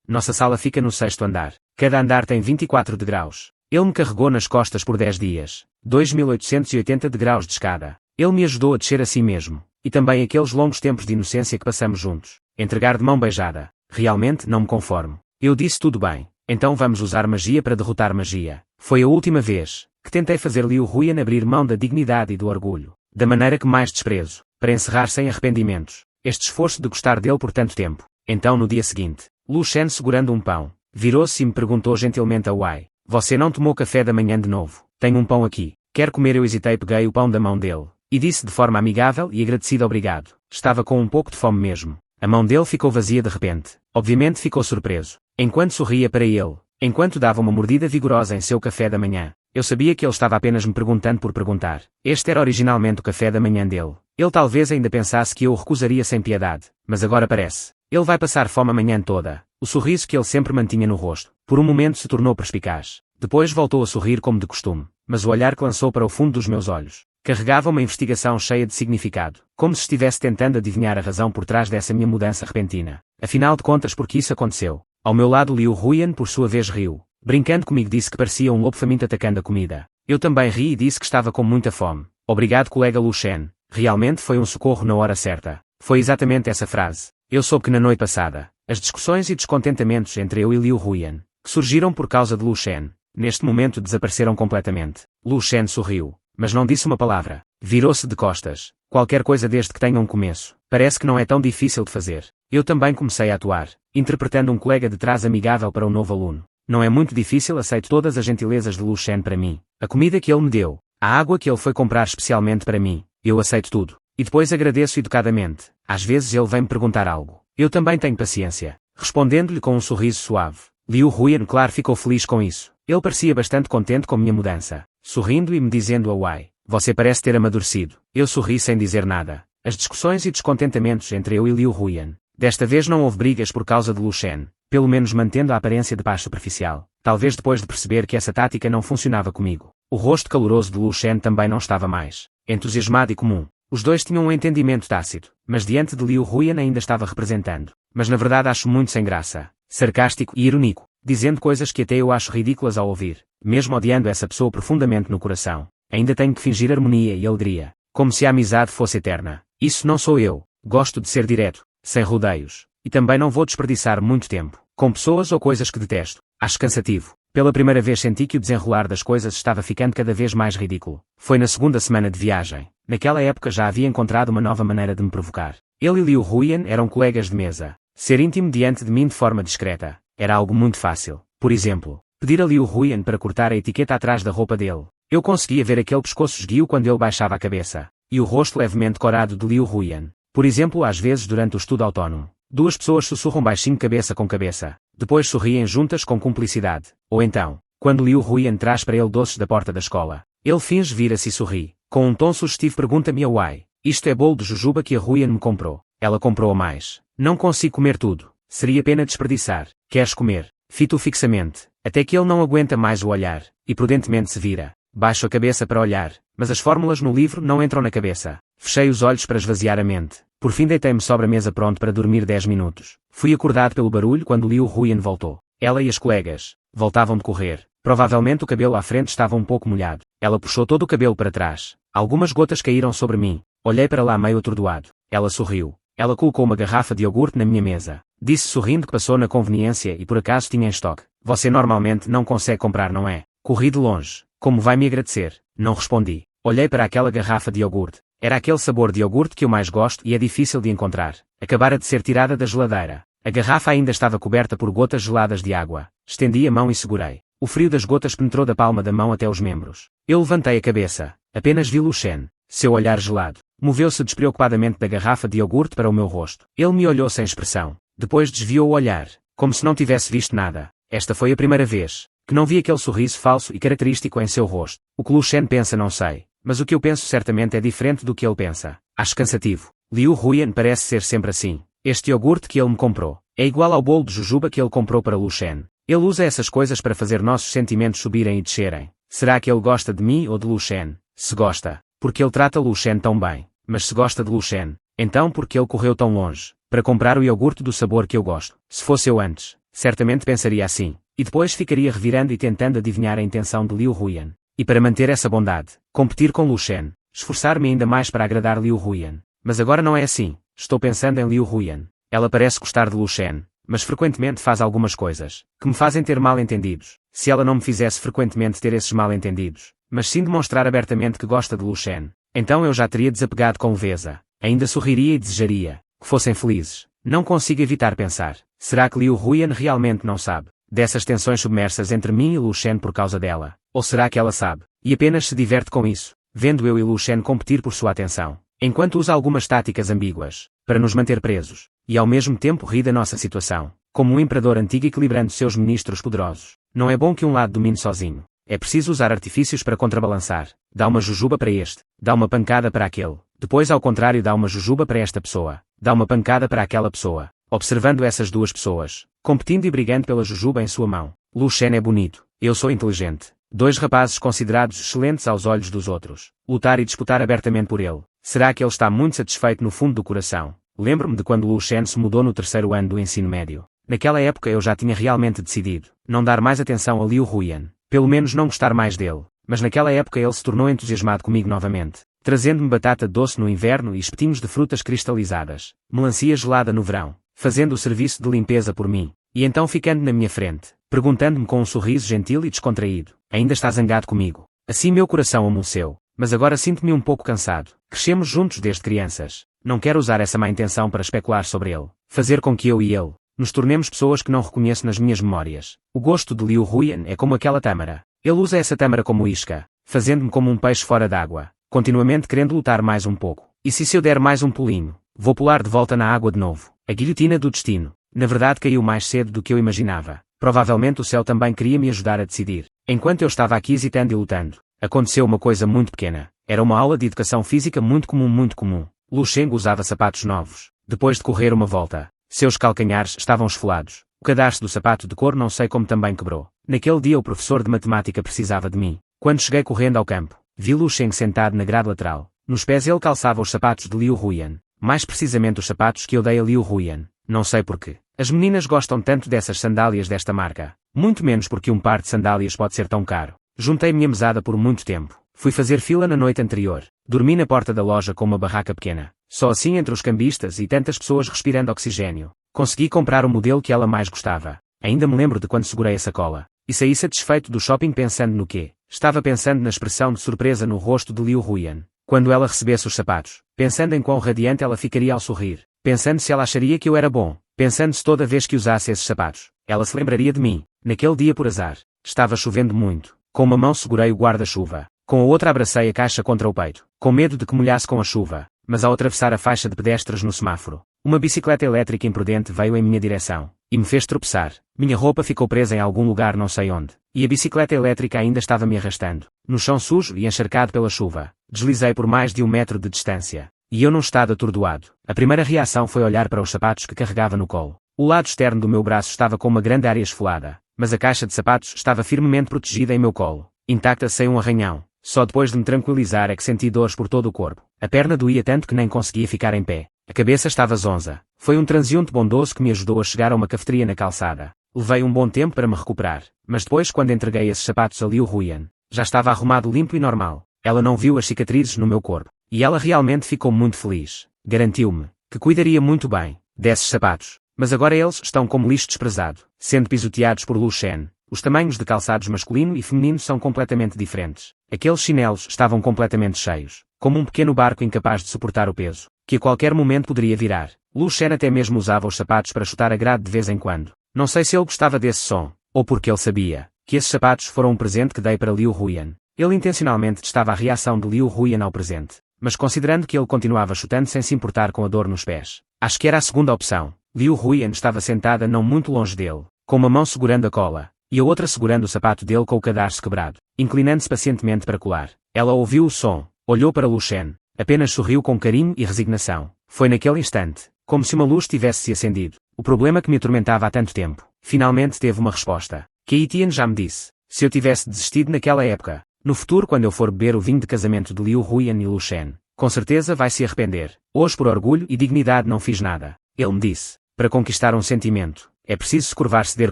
Nossa sala fica no 6º andar. Cada andar tem 24 degraus. Ele me carregou nas costas por 10 dias. 2.880 degraus de escada. Ele me ajudou a descer a si mesmo. E também aqueles longos tempos de inocência que passamos juntos. Entregar de mão beijada. Realmente não me conformo. Eu disse tudo bem. Então vamos usar magia para derrotar magia. Foi a última vez que tentei fazer Liu Huyan abrir mão da dignidade e do orgulho. Da maneira que mais desprezo. Para encerrar sem arrependimentos. Este esforço de gostar dele por tanto tempo. Então no dia seguinte, Lu Shen segurando um pão, virou-se e me perguntou gentilmente a Wai: você não tomou café da manhã de novo? Tenho um pão aqui. Quer comer? Eu hesitei, peguei o pão da mão dele. E disse de forma amigável e agradecida: obrigado. Estava com um pouco de fome mesmo. A mão dele ficou vazia de repente. Obviamente ficou surpreso. Enquanto sorria para ele, enquanto dava uma mordida vigorosa em seu café da manhã, eu sabia que ele estava apenas me perguntando por perguntar. Este era originalmente o café da manhã dele. Ele talvez ainda pensasse que eu o recusaria sem piedade, mas agora parece. Ele vai passar fome a manhã toda. O sorriso que ele sempre mantinha no rosto, por um momento se tornou perspicaz. Depois voltou a sorrir como de costume, mas o olhar que lançou para o fundo dos meus olhos carregava uma investigação cheia de significado, como se estivesse tentando adivinhar a razão por trás dessa minha mudança repentina. Afinal de contas, por que isso aconteceu? Ao meu lado, Liu Huyan por sua vez riu. Brincando comigo, disse que parecia um lobo faminto atacando a comida. Eu também ri e disse que estava com muita fome. Obrigado, colega Lu Shen. Realmente foi um socorro na hora certa. Foi exatamente essa frase. Eu soube que na noite passada, as discussões e descontentamentos entre eu e Liu Huyan, que surgiram por causa de Lu Shen, neste momento desapareceram completamente. Lu Shen sorriu, mas não disse uma palavra. Virou-se de costas. Qualquer coisa desde que tenha um começo, parece que não é tão difícil de fazer. Eu também comecei a atuar, interpretando um colega de trás amigável para um novo aluno. Não é muito difícil, aceito todas as gentilezas de Lu Shen para mim. A comida que ele me deu, a água que ele foi comprar especialmente para mim, eu aceito tudo. E depois agradeço educadamente. Às vezes ele vem me perguntar algo. Eu também tenho paciência. Respondendo-lhe com um sorriso suave. Liu Huyan, claro, ficou feliz com isso. Ele parecia bastante contente com minha mudança. Sorrindo e me dizendo a Wai: você parece ter amadurecido. Eu sorri sem dizer nada. As discussões e descontentamentos entre eu e Liu Huyan. Desta vez não houve brigas por causa de Lu Shen, pelo menos mantendo a aparência de paz superficial. Talvez depois de perceber que essa tática não funcionava comigo. O rosto caloroso de Lu Shen também não estava mais entusiasmado e comum. Os dois tinham um entendimento tácito, mas diante de Liu Huyan ainda estava representando. Mas na verdade acho muito sem graça, sarcástico e irónico, dizendo coisas que até eu acho ridículas ao ouvir, mesmo odiando essa pessoa profundamente no coração. Ainda tenho que fingir harmonia e alegria, como se a amizade fosse eterna. Isso não sou eu. Gosto de ser direto, sem rodeios, e também não vou desperdiçar muito tempo com pessoas ou coisas que detesto. Acho cansativo. Pela primeira vez senti que o desenrolar das coisas estava ficando cada vez mais ridículo. Foi na segunda semana de viagem. Naquela época já havia encontrado uma nova maneira de me provocar. Ele e Liu Huyan eram colegas de mesa. Ser íntimo diante de mim de forma discreta era algo muito fácil. Por exemplo, pedir a Liu Huyan para cortar a etiqueta atrás da roupa dele. Eu conseguia ver aquele pescoço esguio quando ele baixava a cabeça, e o rosto levemente corado de Liu Huyan. Por exemplo, às vezes durante o estudo autónomo, duas pessoas sussurram baixinho cabeça com cabeça, depois sorriem juntas com cumplicidade. Ou então, quando Liu Huyan traz para ele doces da porta da escola, ele finge vira-se e sorri. Com um tom sugestivo pergunta-me a Wai: isto é bolo de jujuba que a Huyan me comprou. Ela comprou a mais. Não consigo comer tudo. Seria pena desperdiçar. Queres comer? Fito-o fixamente, até que ele não aguenta mais o olhar, e prudentemente se vira. Baixo a cabeça para olhar, mas as fórmulas no livro não entram na cabeça. Fechei os olhos para esvaziar a mente. Por fim deitei-me sobre a mesa pronto para dormir 10 minutos. Fui acordado pelo barulho quando Liu Huyan voltou. Ela e as colegas voltavam de correr. Provavelmente o cabelo à frente estava um pouco molhado. Ela puxou todo o cabelo para trás. Algumas gotas caíram sobre mim. Olhei para lá meio atordoado. Ela sorriu. Ela colocou uma garrafa de iogurte na minha mesa. Disse sorrindo que passou na conveniência e por acaso tinha em estoque. Você normalmente não consegue comprar, não é? Corri de longe. Como vai me agradecer? Não respondi. Olhei para aquela garrafa de iogurte. Era aquele sabor de iogurte que eu mais gosto e é difícil de encontrar. Acabara de ser tirada da geladeira. A garrafa ainda estava coberta por gotas geladas de água. Estendi a mão e segurei. O frio das gotas penetrou da palma da mão até os membros. Eu levantei a cabeça. Apenas vi Lu Shen. Seu olhar gelado moveu-se despreocupadamente da garrafa de iogurte para o meu rosto. Ele me olhou sem expressão. Depois desviou o olhar, como se não tivesse visto nada. Esta foi a primeira vez que não vi aquele sorriso falso e característico em seu rosto. O que Lu Shen pensa não sei, mas o que eu penso certamente é diferente do que ele pensa. Acho cansativo. Liu Huyan parece ser sempre assim. Este iogurte que ele me comprou é igual ao bolo de jujuba que ele comprou para Lu Shen. Ele usa essas coisas para fazer nossos sentimentos subirem e descerem. Será que ele gosta de mim ou de Lu Shen? Se gosta, porque ele trata Lu Shen tão bem. Mas se gosta de Lu Shen, Então por que ele correu tão longe? Para comprar o iogurte do sabor que eu gosto. Se fosse eu antes, certamente pensaria assim. E depois ficaria revirando e tentando adivinhar a intenção de Liu Huyan. E para manter essa bondade, competir com Lu Shen, esforçar-me ainda mais para agradar Liu Huyan. Mas agora não é assim. Estou pensando em Liu Huyan. Ela parece gostar de Lu Shen, mas frequentemente faz algumas coisas que me fazem ter mal-entendidos. Se ela não me fizesse frequentemente ter esses mal-entendidos, mas sim demonstrar abertamente que gosta de Lu Shen, então eu já teria desapegado com leveza. Ainda sorriria e desejaria que fossem felizes. Não consigo evitar pensar. Será que Liu Huyan realmente não sabe dessas tensões submersas entre mim e Lu Shen por causa dela? Ou será que ela sabe e apenas se diverte com isso, vendo eu e Lu Shen competir por sua atenção, enquanto usa algumas táticas ambíguas para nos manter presos, e ao mesmo tempo ri da nossa situação, como um imperador antigo equilibrando seus ministros poderosos? Não é bom que um lado domine sozinho. É preciso usar artifícios para contrabalançar. Dá uma jujuba para este, dá uma pancada para aquele. Depois ao contrário dá uma jujuba para esta pessoa, dá uma pancada para aquela pessoa. Observando essas duas pessoas, competindo e brigando pela jujuba em sua mão. Lu Shen é bonito, eu sou inteligente. Dois rapazes considerados excelentes aos olhos dos outros. Lutar e disputar abertamente por ele. Será que ele está muito satisfeito no fundo do coração? Lembro-me de quando Lu Shen se mudou no terceiro ano do ensino médio. Naquela época eu já tinha realmente decidido não dar mais atenção a Liu Huyan. Pelo menos não gostar mais dele. Mas naquela época ele se tornou entusiasmado comigo novamente, trazendo-me batata doce no inverno e espetinhos de frutas cristalizadas, melancia gelada no verão, fazendo o serviço de limpeza por mim, e então ficando na minha frente, perguntando-me com um sorriso gentil e descontraído: ainda está zangado comigo? Assim meu coração amoleceu, mas agora sinto-me um pouco cansado. Crescemos juntos desde crianças. Não quero usar essa má intenção para especular sobre ele, fazer com que eu e ele nos tornemos pessoas que não reconheço nas minhas memórias. O gosto de Liu Huyan é como aquela tâmara. Ele usa essa tâmara como isca, fazendo-me como um peixe fora d'água, continuamente querendo lutar mais um pouco. E se eu der mais um pulinho, vou pular de volta na água de novo. A guilhotina do destino. Na verdade caiu mais cedo do que eu imaginava. Provavelmente o céu também queria me ajudar a decidir. Enquanto eu estava aqui hesitando e lutando, aconteceu uma coisa muito pequena. Era uma aula de educação física muito comum, muito comum. Lu Shen usava sapatos novos. Depois de correr uma volta, seus calcanhares estavam esfolados. O cadarço do sapato de couro não sei como também quebrou. Naquele dia o professor de matemática precisava de mim. Quando cheguei correndo ao campo, vi Lu Shen sentado na grade lateral. Nos pés ele calçava os sapatos de Liu Huyan. Mais precisamente os sapatos que eu dei a Liu Huyan. Não sei porquê. As meninas gostam tanto dessas sandálias desta marca. Muito menos porque um par de sandálias pode ser tão caro. Juntei minha mesada por muito tempo. Fui fazer fila na noite anterior. Dormi na porta da loja com uma barraca pequena. Só assim entre os cambistas e tantas pessoas respirando oxigênio, consegui comprar o modelo que ela mais gostava. Ainda me lembro de quando segurei a sacola e saí satisfeito do shopping pensando no quê? Estava pensando na expressão de surpresa no rosto de Liu Huyan, quando ela recebesse os sapatos, pensando em quão radiante ela ficaria ao sorrir, pensando se ela acharia que eu era bom, pensando se toda vez que usasse esses sapatos, ela se lembraria de mim. Naquele dia por azar, estava chovendo muito. Com uma mão segurei o guarda-chuva, com a outra abracei a caixa contra o peito, com medo de que molhasse com a chuva, mas ao atravessar a faixa de pedestres no semáforo, uma bicicleta elétrica imprudente veio em minha direção e me fez tropeçar. Minha roupa ficou presa em algum lugar não sei onde, e a bicicleta elétrica ainda estava me arrastando, no chão sujo e encharcado pela chuva. Deslizei por mais de 1 metro de distância, e eu num estado atordoado. A primeira reação foi olhar para os sapatos que carregava no colo. O lado externo do meu braço estava com uma grande área esfolada, mas a caixa de sapatos estava firmemente protegida em meu colo, intacta sem um arranhão. Só depois de me tranquilizar é que senti dores por todo o corpo. A perna doía tanto que nem conseguia ficar em pé. A cabeça estava zonza. Foi um transeunte bondoso que me ajudou a chegar a uma cafeteria na calçada. Levei um bom tempo para me recuperar, mas depois quando entreguei esses sapatos a Liu Huyan, já estava arrumado limpo e normal. Ela não viu as cicatrizes no meu corpo, e ela realmente ficou muito feliz. Garantiu-me que cuidaria muito bem desses sapatos. Mas agora eles estão como lixo desprezado, sendo pisoteados por Lu Shen. Os tamanhos de calçados masculino e feminino são completamente diferentes. Aqueles chinelos estavam completamente cheios, como um pequeno barco incapaz de suportar o peso, que a qualquer momento poderia virar. Lu Shen até mesmo usava os sapatos para chutar a grade de vez em quando. Não sei se ele gostava desse som, ou porque ele sabia que esses sapatos foram um presente que dei para Liu Huyan. Ele intencionalmente testava a reação de Liu Huyan ao presente, mas considerando que ele continuava chutando sem se importar com a dor nos pés, acho que era a segunda opção. Liu Huyan estava sentada não muito longe dele, com uma mão segurando a cola, e a outra segurando o sapato dele com o cadarço quebrado, inclinando-se pacientemente para colar. Ela ouviu o som, olhou para Lu Shen, apenas sorriu com carinho e resignação. Foi naquele instante, como se uma luz tivesse se acendido. O problema que me atormentava há tanto tempo, finalmente teve uma resposta. Kei Tian já me disse, se eu tivesse desistido naquela época, no futuro quando eu for beber o vinho de casamento de Liu Huyan e Lu Shen, Com certeza vai se arrepender. Hoje por orgulho e dignidade não fiz nada. Ele me disse. Para conquistar um sentimento, é preciso se curvar, ceder,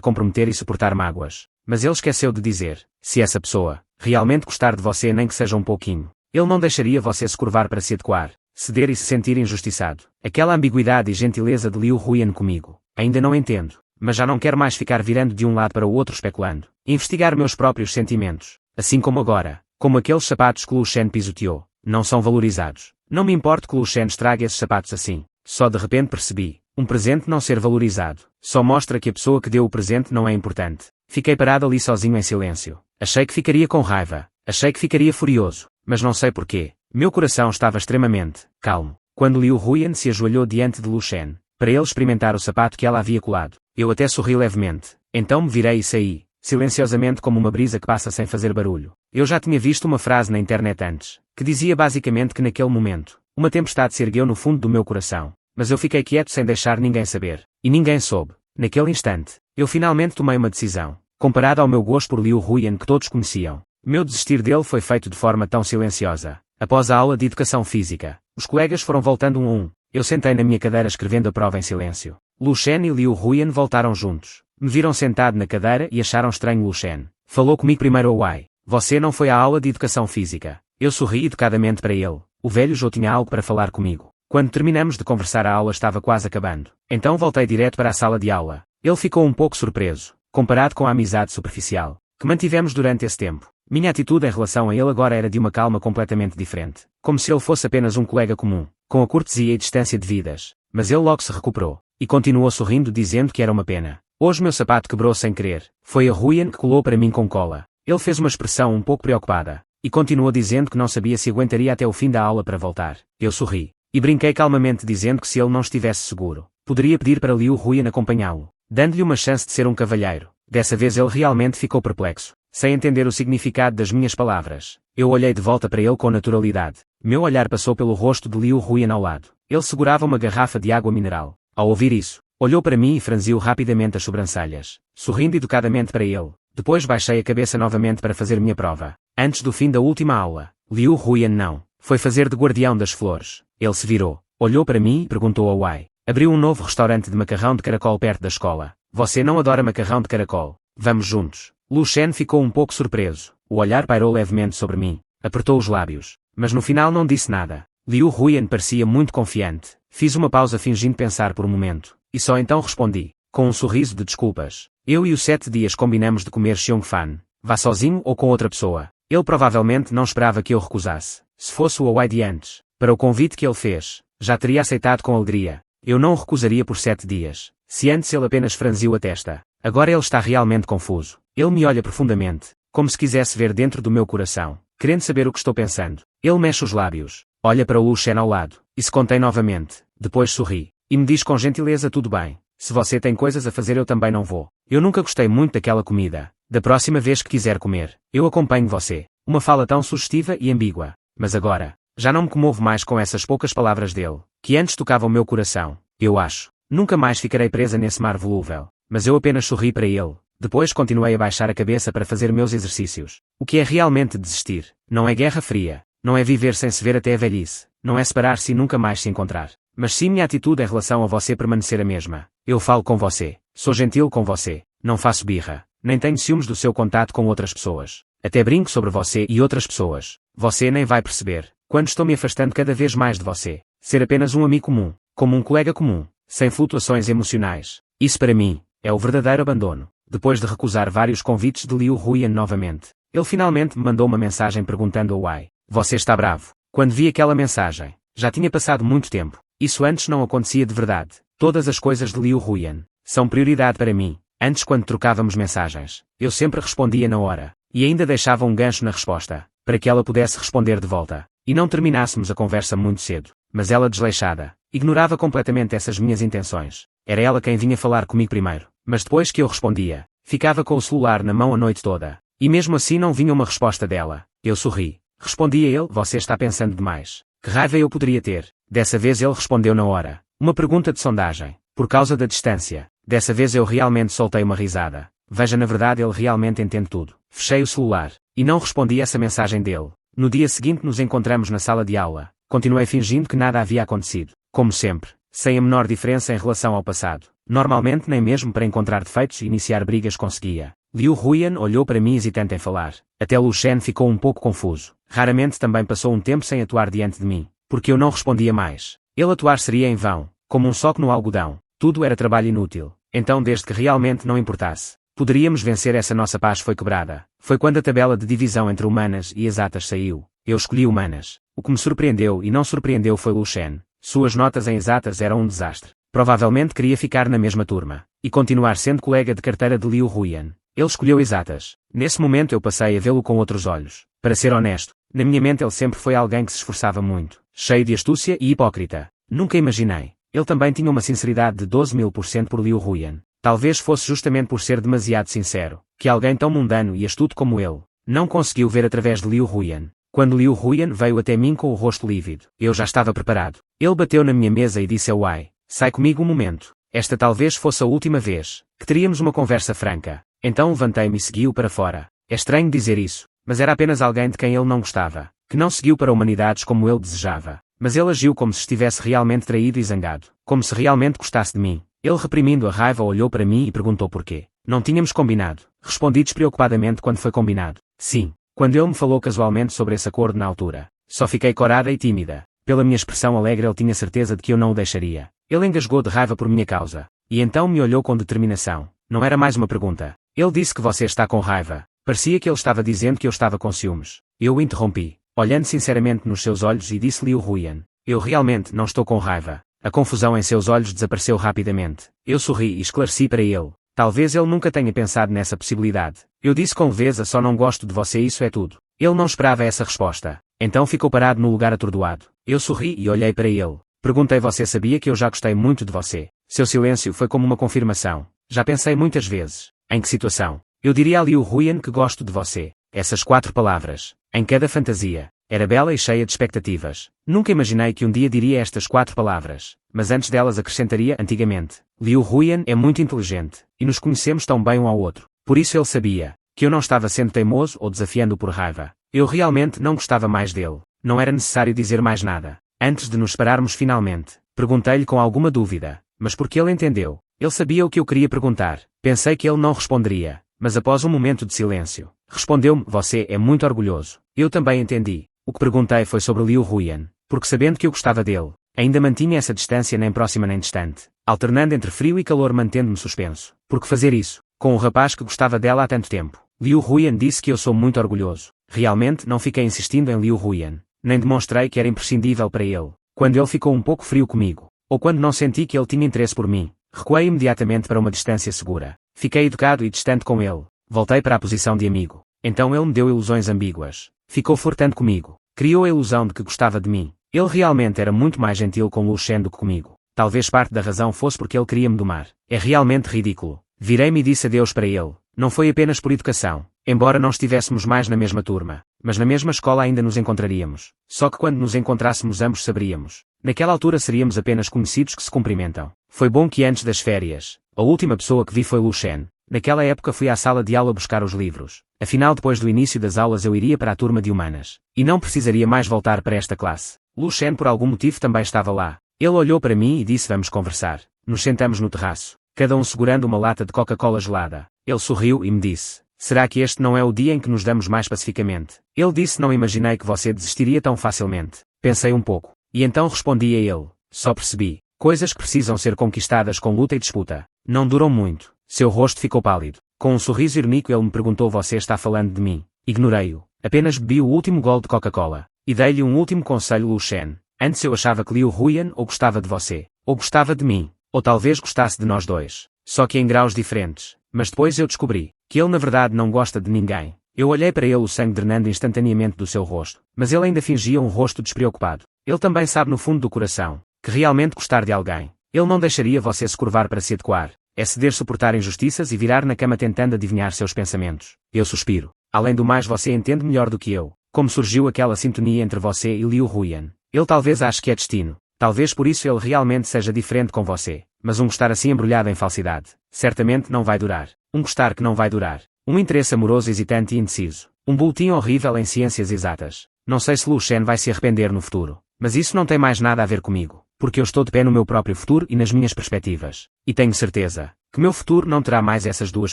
comprometer e suportar mágoas. Mas ele esqueceu de dizer, se essa pessoa realmente gostar de você nem que seja um pouquinho, ele não deixaria você se curvar para se adequar, ceder e se sentir injustiçado. Aquela ambiguidade e gentileza de Liu Huyan comigo, ainda não entendo, mas já não quero mais ficar virando de um lado para o outro especulando, investigar meus próprios sentimentos, assim como agora, como aqueles sapatos que Lu Shen pisoteou, não são valorizados. Não me importo que Lu Shen estrague esses sapatos assim, só de repente percebi, um presente não ser valorizado, só mostra que a pessoa que deu o presente não é importante. Fiquei parado ali sozinho em silêncio. Achei que ficaria com raiva, achei que ficaria furioso, mas não sei porquê. Meu coração estava extremamente calmo. Quando Liu Huyan se ajoelhou diante de Lu Shen, para ele experimentar o sapato que ela havia colado, eu até sorri levemente. Então me virei e saí, silenciosamente como uma brisa que passa sem fazer barulho. Eu já tinha visto uma frase na internet antes, que dizia basicamente que naquele momento, uma tempestade se ergueu no fundo do meu coração, mas eu fiquei quieto sem deixar ninguém saber, e ninguém soube. Naquele instante, eu finalmente tomei uma decisão, comparada ao meu gosto por Liu Huyan que todos conheciam. Meu desistir dele foi feito de forma tão silenciosa. Após a aula de educação física, os colegas foram voltando um a um. Eu sentei na minha cadeira escrevendo a prova em silêncio. Lu Shen e Liu Huyan voltaram juntos. Me viram sentado na cadeira e acharam estranho. Lu Shen falou comigo primeiro. Uai, você não foi à aula de educação física? Eu sorri educadamente para ele. O velho Zhou tinha algo para falar comigo. Quando terminamos de conversar, a aula estava quase acabando. Então voltei direto para a sala de aula. Ele ficou um pouco surpreso, comparado com a amizade superficial que mantivemos durante esse tempo. Minha atitude em relação a ele agora era de uma calma completamente diferente, como se ele fosse apenas um colega comum, com a cortesia e distância devidas. Mas ele logo se recuperou, e continuou sorrindo dizendo que era uma pena. Hoje meu sapato quebrou sem querer. Foi a Huyan que colou para mim com cola. Ele fez uma expressão um pouco preocupada, e continuou dizendo que não sabia se aguentaria até o fim da aula para voltar. Eu sorri, e brinquei calmamente dizendo que se ele não estivesse seguro, poderia pedir para Liu Huyan acompanhá-lo, dando-lhe uma chance de ser um cavalheiro. Dessa vez ele realmente ficou perplexo, sem entender o significado das minhas palavras. Eu olhei de volta para ele com naturalidade. Meu olhar passou pelo rosto de Liu Huyan ao lado. Ele segurava uma garrafa de água mineral. Ao ouvir isso, olhou para mim e franziu rapidamente as sobrancelhas, sorrindo educadamente para ele. Depois baixei a cabeça novamente para fazer minha prova. Antes do fim da última aula, Liu Huyan não foi fazer de guardião das flores. Ele se virou, olhou para mim e perguntou ao Wai. Abriu um novo restaurante de macarrão de caracol perto da escola. Você não adora macarrão de caracol? Vamos juntos. Lu Shen ficou um pouco surpreso. O olhar pairou levemente sobre mim. Apertou os lábios, mas no final não disse nada. Liu Huyan parecia muito confiante. Fiz uma pausa fingindo pensar por um momento, e só então respondi, com um sorriso de desculpas. Eu e os 7 dias combinamos de comer Xiong Fan. Vá sozinho ou com outra pessoa. Ele provavelmente não esperava que eu recusasse. Se fosse o Awai de antes, para o convite que ele fez, já teria aceitado com alegria. Eu não o recusaria por 7 dias. Se antes ele apenas franziu a testa, agora ele está realmente confuso. Ele me olha profundamente, como se quisesse ver dentro do meu coração, querendo saber o que estou pensando. Ele mexe os lábios, olha para o Lu Shen ao lado, e se contém novamente. Depois sorri, e me diz com gentileza: tudo bem. Se você tem coisas a fazer, eu também não vou. Eu nunca gostei muito daquela comida. Da próxima vez que quiser comer, eu acompanho você. Uma fala tão sugestiva e ambígua. Mas agora, já não me comovo mais com essas poucas palavras dele, que antes tocavam o meu coração. Eu acho. Nunca mais ficarei presa nesse mar volúvel. Mas eu apenas sorri para ele. Depois continuei a baixar a cabeça para fazer meus exercícios. O que é realmente desistir? Não é guerra fria. Não é viver sem se ver até a velhice. Não é separar-se e nunca mais se encontrar. Mas sim minha atitude em relação a você permanecer a mesma. Eu falo com você. Sou gentil com você. Não faço birra. Nem tenho ciúmes do seu contato com outras pessoas. Até brinco sobre você e outras pessoas. Você nem vai perceber, quando estou me afastando cada vez mais de você. Ser apenas um amigo comum. Como um colega comum. Sem flutuações emocionais. Isso para mim, é o verdadeiro abandono. Depois de recusar vários convites de Liu Huyan novamente, ele finalmente me mandou uma mensagem perguntando ao Wai: você está bravo? Quando vi aquela mensagem, já tinha passado muito tempo. Isso antes não acontecia de verdade. Todas as coisas de Liu Huyan são prioridade para mim. Antes, quando trocávamos mensagens, eu sempre respondia na hora, e ainda deixava um gancho na resposta, para que ela pudesse responder de volta, e não terminássemos a conversa muito cedo. Mas ela, desleixada, ignorava completamente essas minhas intenções. Era ela quem vinha falar comigo primeiro, mas depois que eu respondia, ficava com o celular na mão a noite toda. E mesmo assim não vinha uma resposta dela. Eu sorri. Respondi a ele: você está pensando demais. Que raiva eu poderia ter? Dessa vez ele respondeu na hora. Uma pergunta de sondagem. Por causa da distância. Dessa vez eu realmente soltei uma risada. Veja, na verdade ele realmente entende tudo. Fechei o celular, e não respondi essa mensagem dele. No dia seguinte nos encontramos na sala de aula. Continuei fingindo que nada havia acontecido, como sempre, sem a menor diferença em relação ao passado. Normalmente nem mesmo para encontrar defeitos e iniciar brigas conseguia. Liu Huyan olhou para mim hesitante em falar. Até Lu Shen ficou um pouco confuso. Raramente também passou um tempo sem atuar diante de mim, porque eu não respondia mais. Ele atuar seria em vão, como um soco no algodão. Tudo era trabalho inútil. Então desde que realmente não importasse, poderíamos vencer. Essa nossa paz foi quebrada. Foi quando a tabela de divisão entre humanas e exatas saiu. Eu escolhi humanas. O que me surpreendeu e não surpreendeu foi Lu Shen. Suas notas em exatas eram um desastre. Provavelmente queria ficar na mesma turma, e continuar sendo colega de carteira de Liu Huyan. Ele escolheu exatas. Nesse momento eu passei a vê-lo com outros olhos. Para ser honesto, na minha mente ele sempre foi alguém que se esforçava muito, cheio de astúcia e hipócrita. Nunca imaginei. Ele também tinha uma sinceridade de 12.000% por Liu Huyan. Talvez fosse justamente por ser demasiado sincero, que alguém tão mundano e astuto como ele, não conseguiu ver através de Liu Huyan. Quando Liu Huyan veio até mim com o rosto lívido, eu já estava preparado. Ele bateu na minha mesa e disse ao Wai, sai comigo um momento. Esta talvez fosse a última vez que teríamos uma conversa franca. Então levantei-me e segui-o para fora. É estranho dizer isso, mas era apenas alguém de quem ele não gostava, que não seguiu para humanidades como ele desejava. Mas ele agiu como se estivesse realmente traído e zangado, como se realmente gostasse de mim. Ele, reprimindo a raiva, olhou para mim e perguntou porquê. Não tínhamos combinado. Respondi despreocupadamente quando foi combinado. Sim. Quando ele me falou casualmente sobre esse acordo na altura, só fiquei corada e tímida. Pela minha expressão alegre ele tinha certeza de que eu não o deixaria. Ele engasgou de raiva por minha causa. E então me olhou com determinação. Não era mais uma pergunta. Ele disse que você está com raiva. Parecia que ele estava dizendo que eu estava com ciúmes. Eu o interrompi, olhando sinceramente nos seus olhos e disse-lhe Liu Huyan. Eu realmente não estou com raiva. A confusão em seus olhos desapareceu rapidamente. Eu sorri e esclareci para ele. Talvez ele nunca tenha pensado nessa possibilidade. Eu disse com leveza, só não gosto de você, isso é tudo. Ele não esperava essa resposta. Então ficou parado no lugar atordoado. Eu sorri e olhei para ele. Perguntei, você sabia que eu já gostei muito de você? Seu silêncio foi como uma confirmação. Já pensei muitas vezes. Em que situação? Eu diria a Liu Huyan que gosto de você. Essas 4 palavras. Em cada fantasia. Era bela e cheia de expectativas. Nunca imaginei que um dia diria estas 4 palavras. Mas antes delas acrescentaria antigamente. Liu Huyan é muito inteligente. E nos conhecemos tão bem um ao outro. Por isso ele sabia que eu não estava sendo teimoso ou desafiando-o por raiva. Eu realmente não gostava mais dele. Não era necessário dizer mais nada. Antes de nos separarmos finalmente, perguntei-lhe com alguma dúvida. Mas porque ele entendeu. Ele sabia o que eu queria perguntar. Pensei que ele não responderia. Mas após um momento de silêncio, respondeu-me, você é muito orgulhoso. Eu também entendi. O que perguntei foi sobre Liu Huyan, porque sabendo que eu gostava dele, ainda mantinha essa distância nem próxima nem distante, alternando entre frio e calor, mantendo-me suspenso. Por que fazer isso? Com o rapaz que gostava dela há tanto tempo. Liu Huyan disse que eu sou muito orgulhoso. Realmente não fiquei insistindo em Liu Huyan, nem demonstrei que era imprescindível para ele. Quando ele ficou um pouco frio comigo, ou quando não senti que ele tinha interesse por mim, recuei imediatamente para uma distância segura. Fiquei educado e distante com ele. Voltei para a posição de amigo. Então ele me deu ilusões ambíguas. Ficou flertando comigo. Criou a ilusão de que gostava de mim. Ele realmente era muito mais gentil com Lu Shen do que comigo. Talvez parte da razão fosse porque ele queria me domar. É realmente ridículo. Virei-me e disse adeus para ele. Não foi apenas por educação. Embora não estivéssemos mais na mesma turma, mas na mesma escola ainda nos encontraríamos. Só que quando nos encontrássemos ambos saberíamos. Naquela altura seríamos apenas conhecidos que se cumprimentam. Foi bom que antes das férias, a última pessoa que vi foi Lu Shen. Naquela época fui à sala de aula buscar os livros. Afinal, depois do início das aulas eu iria para a turma de humanas. E não precisaria mais voltar para esta classe. Lu Shen por algum motivo também estava lá. Ele olhou para mim e disse, vamos conversar. Nos sentamos no terraço, cada um segurando uma lata de Coca-Cola gelada. Ele sorriu e me disse, será que este não é o dia em que nos damos mais pacificamente? Ele disse, não imaginei que você desistiria tão facilmente. Pensei um pouco. E então respondi a ele, só percebi. Coisas que precisam ser conquistadas com luta e disputa. Não duram muito. Seu rosto ficou pálido. Com um sorriso irónico ele me perguntou, você está falando de mim? Ignorei-o. Apenas bebi o último gole de Coca-Cola. E dei-lhe um último conselho, Lu Shen. Antes eu achava que Liu Huyan ou gostava de você, ou gostava de mim, ou talvez gostasse de nós dois. Só que em graus diferentes. Mas depois eu descobri que ele na verdade não gosta de ninguém. Eu olhei para ele, o sangue drenando instantaneamente do seu rosto. Mas ele ainda fingia um rosto despreocupado. Ele também sabe no fundo do coração que realmente gostar de alguém. Ele não deixaria você se curvar para se adequar. É ceder, suportar injustiças e virar na cama tentando adivinhar seus pensamentos. Eu suspiro. Além do mais, você entende melhor do que eu como surgiu aquela sintonia entre você e Liu Huyan. Ele talvez ache que é destino. Talvez por isso ele realmente seja diferente com você. Mas um gostar assim embrulhado em falsidade, certamente não vai durar. Um gostar que não vai durar. Um interesse amoroso hesitante e indeciso. Um boletim horrível em ciências exatas. Não sei se Lu Shen vai se arrepender no futuro, mas isso não tem mais nada a ver comigo, porque eu estou de pé no meu próprio futuro e nas minhas perspectivas, e tenho certeza que meu futuro não terá mais essas duas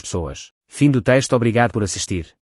pessoas. Fim do texto. Obrigado por assistir.